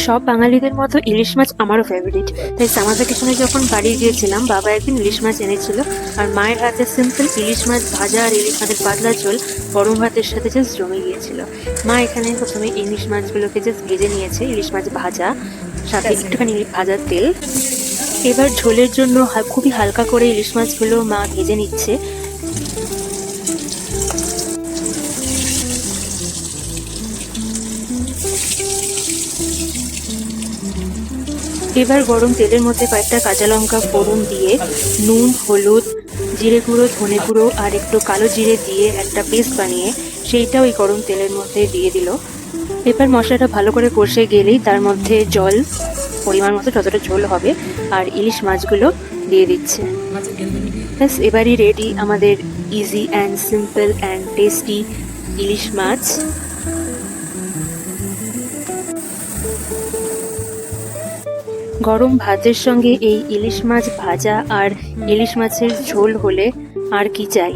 সব বাঙালিদের মতো ইলিশ মাছ আমারও ফেভারিট। তাই সামার ভ্যাকেশনে যখন বাড়ি গিয়েছিলাম, বাবা একদিন ইলিশ মাছ এনেছিল। আর মায়ের হাতে সিম্পল ইলিশ মাছ ভাজা আর ইলিশ মাছের পাতলা ঝোল গরম ভাতের সাথে জাস্ট জমে গিয়েছিল। মা এখানে প্রথমে ইলিশ মাছগুলোকে জাস্ট ভেজে নিয়েছে, ইলিশ মাছ ভাজা, সাথে একটুখানি ভাজার তেল। এবার ঝোলের জন্য খুবই হালকা করে ইলিশ মাছগুলো মা ভেজে নিচ্ছে। এবার গরম তেলের মধ্যে কয়েকটা কাঁচা লঙ্কা ফোড়ন দিয়ে নুন, হলুদ, জিরে গুঁড়ো, ধনে গুঁড়ো আর একটু কালো জিরে দিয়ে একটা পেস্ট বানিয়ে সেইটা ওই গরম তেলের মধ্যে দিয়ে দিল। এবার মশলাটা ভালো করে কষে গেলেই তার মধ্যে জল পরিমাণ মতো যতটা ঝোল হবে আর ইলিশ মাছগুলো দিয়ে দিচ্ছে। ব্যাস, এবারই রেডি আমাদের easy and simple and tasty ইলিশ মাছ। গরম ভাতের সঙ্গে এই ইলিশ মাছ ভাজা আর ইলিশ মাছের ঝোল হলে আর কি চাই।